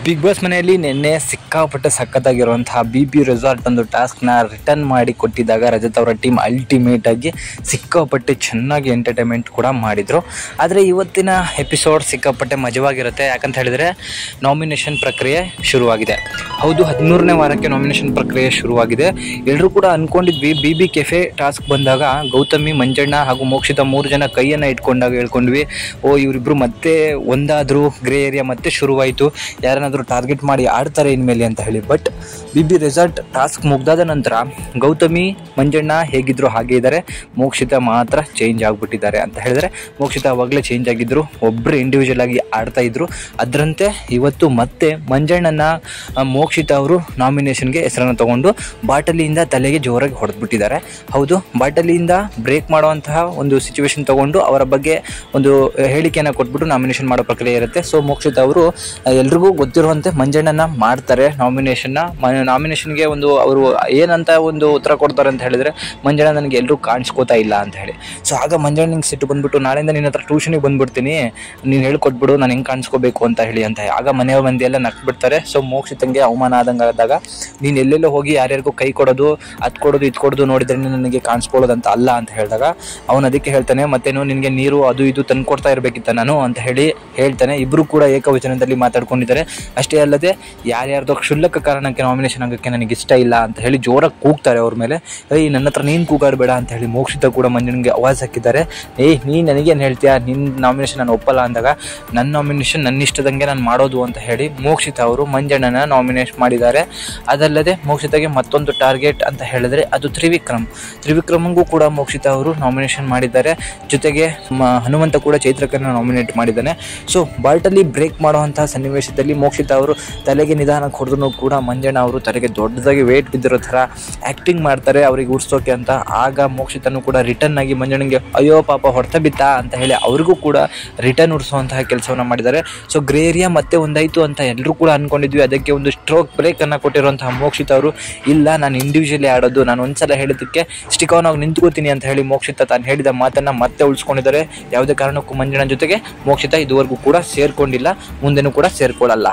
Big boss ಮನೆಯಲ್ಲಿ ನಿನ್ನೆ ಸಿಕ್ಕಾಪಟ್ಟೆ ಸಖತ್ತಾಗಿರುವಂತಹ BB ರೆಸಾರ್ಟ್ ಒಂದು ಟಾಸ್ಕ್ನ ರಿಟರ್ನ್ ಮಾಡಿ ಕೊಟ್ಟಿದ್ದಾಗ ರಜತ್ ಅವರ ಟೀಮ್ ಅಲ್ಟಿಮೇಟ್ ಆಗಿ ಸಿಕ್ಕಾಪಟ್ಟೆ ಚೆನ್ನಾಗಿ ಎಂಟರ್ಟೈನ್ಮೆಂಟ್ ಕೂಡ ಮಾಡಿದರು. ಆದರೆ ಇವತ್ತಿನ ಎಪಿಸೋಡ್ ಸಿಕ್ಕಾಪಟ್ಟೆ ಮಜವಾಗಿರುತ್ತೆ. ಯಾಕಂತ ಹೇಳಿದರೆ ನಾಮಿನೇಷನ್ ಪ್ರಕ್ರಿಯೆ ಶುರುವಾಗಿದೆ. ಹೌದು, 13ನೇ ವಾರಕ್ಕೆ ನಾಮಿನೇಷನ್ ಪ್ರಕ್ರಿಯೆ ಶುರುವಾಗಿದೆ. ಎಲ್ಲರೂ ಕೂಡ ಅಂದ್ಕೊಂಡಿದ್ವಿ BB ಕೆಫೆ ಟಾಸ್ಕ್ ಬಂದಾಗ ಗೌತಮಿ, ಮಂಜಣ್ಣ ಹಾಗೂ ಮೋಕ್ಷಿತಾ 3 ಜನ ಕೈಯನ್ನು ಇಟ್ಕೊಂಡಾಗ ಹೇಳ್ಕೊಂಡ್ವಿ, ಇವರಿಬ್ಬರು ಮತ್ತೆ ಒಂದಾದರೂ ಗ್ರೇ ಏರಿಯಾ ಮತ್ತೆ ಶುರುವಾಯಿತು, ಯಾರನ್ನಾದರೂ ಟಾರ್ಗೆಟ್ ಮಾಡಿ ಆಡ್ತಾರೆ ಇನ್ಮೇಲೆ ಅಂತ ಹೇಳಿ. ಬಟ್ BB ರೆಸಾರ್ಟ್ ಟಾಸ್ಕ್ ಮುಗ್ದಾದ ನಂತರ ಗೌತಮಿ, ಮಂಜಣ್ಣ ಹೇಗಿದ್ರು ಹಾಗೆ ಇದ್ದಾರೆ, ಮೋಕ್ಷಿತಾ ಮಾತ್ರ ಚೇಂಜ್ ಆಗಿಬಿಟ್ಟಿದ್ದಾರೆ ಅಂತ ಹೇಳಿದರೆ ಮೋಕ್ಷಿತಾ ಅವಾಗಲೇ ಚೇಂಜ್ ಆಗಿದ್ದರು, ಒಬ್ಬರು ಇಂಡಿವಿಜುವಲ್ ಆಗಿ ಆಡ್ತಾ ಇದ್ರು. ಅದರಂತೆ ಇವತ್ತು ಮತ್ತೆ ಮಂಜಣ್ಣನ ಮೋಕ್ಷಿತಾ ಅವರು ನಾಮಿನೇಷನ್ಗೆ ಹೆಸರನ್ನು ತಗೊಂಡು ಬಾಟಲಿಯಿಂದ ತಲೆಗೆ ಜೋರಾಗಿ ಹೊಡೆದ್ಬಿಟ್ಟಿದ್ದಾರೆ. ಹೌದು, ಬಾಟಲಿಯಿಂದ ಬ್ರೇಕ್ ಮಾಡುವಂತಹ ಒಂದು ಸಿಚುವೇಶನ್ ತಗೊಂಡು ಅವರ ಬಗ್ಗೆ ಒಂದು ಹೇಳಿಕೆಯನ್ನು ಕೊಟ್ಬಿಟ್ಟು ನಾಮಿನೇಷನ್ ಮಾಡೋ ಪ್ರಕ್ರಿಯೆ ಇರುತ್ತೆ. ಸೊ ಮೋಕ್ಷಿತಾ ಅವರು ಎಲ್ರಿಗೂ ಗೊತ್ತಿರುವಂತೆ ಮಂಜಣ್ಣನ ಮಾಡ್ತಾರೆ ನಾಮಿನೇಷನ್ಗೆ. ಒಂದು ಅವರು ಏನಂತ ಒಂದು ಉತ್ತರ ಕೊಡ್ತಾರೆ ಅಂತ ಹೇಳಿದರೆ, ಮಂಜಣ್ಣ ನನಗೆ ಎಲ್ಲರೂ ಕಾಣಿಸ್ಕೋತಾ ಇಲ್ಲ ಅಂತ ಹೇಳಿ. ಸೊ ಆಗ ಮಂಜಣ್ಣನಿಗೆ ಸಿಟ್ಟು ಬಂದ್ಬಿಟ್ಟು, ನಾಳೆಯಿಂದ ನಿನ್ನ ಹತ್ರ ಟ್ಯೂಷನಿಗೆ ಬಂದ್ಬಿಡ್ತೀನಿ, ನೀನು ಹೇಳ್ಕೊಟ್ಬಿಡು ನಾನು ಹೆಂಗೆ ಕಾಣಿಸ್ಕೋಬೇಕು ಅಂತ ಹೇಳಿ ಅಂತ. ಆಗ ಮನೆಯ ಮಂದಿ ಎಲ್ಲ ನಕ್ಬಿಡ್ತಾರೆ. ಸೊ ಮೋಕ್ಷಿತಂಗೆ ಅವಮಾನ ಆದಂಗೆ ಆದಾಗ, ನೀನು ಎಲ್ಲೆಲ್ಲೋ ಹೋಗಿ ಯಾರ್ಯಾರಿಗೂ ಕೈ ಕೊಡೋದು, ಅದು ಕೊಡೋದು, ಇದು ಕೊಡೋದು ನೋಡಿದ್ರೆ ನನಗೆ ಕಾಣಿಸ್ಕೊಳ್ಳೋದಂತ ಅಲ್ಲ ಅಂತ ಹೇಳಿದಾಗ ಅವನು ಅದಕ್ಕೆ ಹೇಳ್ತಾನೆ, ಮತ್ತೇನು ನಿನಗೆ ನೀರು ಅದು ಇದು ತಂದು ಕೊಡ್ತಾ ಇರಬೇಕಿತ್ತ ನಾನು ಅಂತ ಹೇಳಿ ಹೇಳ್ತಾನೆ. ಇಬ್ಬರು ಕೂಡ ಏಕವಚನದಲ್ಲಿ ಮಾತಾಡ್ಕೊಂಡಿದ್ದಾರೆ. ಅಷ್ಟೇ ಅಲ್ಲದೆ ಯಾರ್ಯಾರ್ದೋ ಕ್ಷುಲ್ಲಕ ಕಾರಣಕ್ಕೆ ನಾಮಿನೇಷನ್ ಆಗೋಕ್ಕೆ ನನಗೆ ಇಷ್ಟ ಇಲ್ಲ ಅಂತ ಹೇಳಿ ಜೋರಾಗಿ ಕೂಗ್ತಾರೆ ಅವ್ರ ಮೇಲೆ. ನನ್ನ ಹತ್ರ ನೀನು ಕೂಗಾಡಬೇಡ ಅಂತ ಹೇಳಿ ಮೋಕ್ಷಿತಾ ಕೂಡ ಮಂಜನಿಗೆ ಆವಾಜ್ ಹಾಕಿದ್ದಾರೆ. ನೀನು ನನಗೇನು ಹೇಳ್ತೀಯಾ, ನಿನ್ನ ನಾಮಿನೇಷನ್ ನಾನು ಒಪ್ಪಲ್ಲ ಅಂದಾಗ, ನನ್ನ ನಾಮಿನೇಷನ್ ನನ್ನ ಇಷ್ಟದಂಗೆ ನಾನು ಮಾಡೋದು ಅಂತ ಹೇಳಿ ಮೋಕ್ಷಿತಾ ಅವರು ಮಂಜಣ್ಣನ ನಾಮಿನೇಟ್ ಮಾಡಿದ್ದಾರೆ. ಅದಲ್ಲದೆ ಮೋಕ್ಷಿತಾಗೆ ಮತ್ತೊಂದು ಟಾರ್ಗೆಟ್ ಅಂತ ಹೇಳಿದ್ರೆ ಅದು ತ್ರಿವಿಕ್ರಮಂಗೂ ಕೂಡ ಮೋಕ್ಷಿತಾ ಅವರು ನಾಮಿನೇಷನ್ ಮಾಡಿದ್ದಾರೆ. ಜೊತೆಗೆ ಹನುಮಂತ ಕೂಡ ಚೈತ್ರಕನ್ನ ನಾಮಿನೇಟ್ ಮಾಡಿದ್ದಾನೆ. ಸೊ ಬಾಲ್ಟಲ್ಲಿ ಬ್ರೇಕ್ ಮಾಡುವಂತಹ ಸನ್ನಿವೇಶದಲ್ಲಿ ಮೋಕ್ಷಿತಾ ಅವರು ತಲೆಗೆ ನಿಧಾನಕ್ಕೆ ಹೊಡೆದ್ರು ಕೂಡ ಮಂಜಣ್ಣ ಅವರು ತಲೆಗೆ ದೊಡ್ಡದಾಗಿ ವೇಟ್ ಬಿದ್ದಿರೋ ಥರ ಆ್ಯಕ್ಟಿಂಗ್ ಮಾಡ್ತಾರೆ ಅವ್ರಿಗೆ ಉರ್ಸೋಕೆ ಅಂತ. ಆಗ ಮೋಕ್ಷಿತನೂ ಕೂಡ ರಿಟರ್ನ್ ಆಗಿ ಮಂಜಣ್ಣನಿಗೆ ಅಯ್ಯೋ ಪಾಪ ಹೊಡೆತ ಬಿತ್ತಾ ಅಂತ ಹೇಳಿ ಅವ್ರಿಗೂ ಕೂಡ ರಿಟರ್ನ್ ಉರ್ಸುವಂತಹ ಕೆಲಸವನ್ನು ಮಾಡಿದ್ದಾರೆ. ಸೊ ಗ್ರೇ ಏರಿಯಾ ಮತ್ತೆ ಒಂದಾಯಿತು ಅಂತ ಎಲ್ಲರೂ ಕೂಡ ಅಂದ್ಕೊಂಡಿದ್ವಿ. ಅದಕ್ಕೆ ಒಂದು ಸ್ಟ್ರೋಕ್ ಬ್ರೇಕನ್ನು ಕೊಟ್ಟಿರುವಂತಹ ಮೋಕ್ಷಿತಾ ಅವರು, ಇಲ್ಲ ನಾನು ಇಂಡಿವಿಜುವಲಿ ಆಡೋದು, ನಾನು ಒಂದ್ಸಲ ಹೇಳಿದ್ದಕ್ಕೆ ಸ್ಟಿಕ್ ಆನ್ ಆಗಿ ನಿಂತ್ಕೋತೀನಿ ಅಂತ ಹೇಳಿ ಮೋಕ್ಷಿತಾ ತಾನು ಹೇಳಿದ ಮಾತನ್ನು ಮತ್ತೆ ಉಳಿಸ್ಕೊಂಡಿದ್ದಾರೆ. ಯಾವುದೇ ಕಾರಣಕ್ಕೂ ಮಂಜಣ್ಣ ಜೊತೆಗೆ ಮೋಕ್ಷಿತಾ ಇದುವರೆಗೂ ಕೂಡ ಸೇರ್ಕೊಂಡಿಲ್ಲ, ಮುಂದೆನೂ ಕೂಡ ಸೇರ್ಕೊಳ್ಳಲ್ಲ.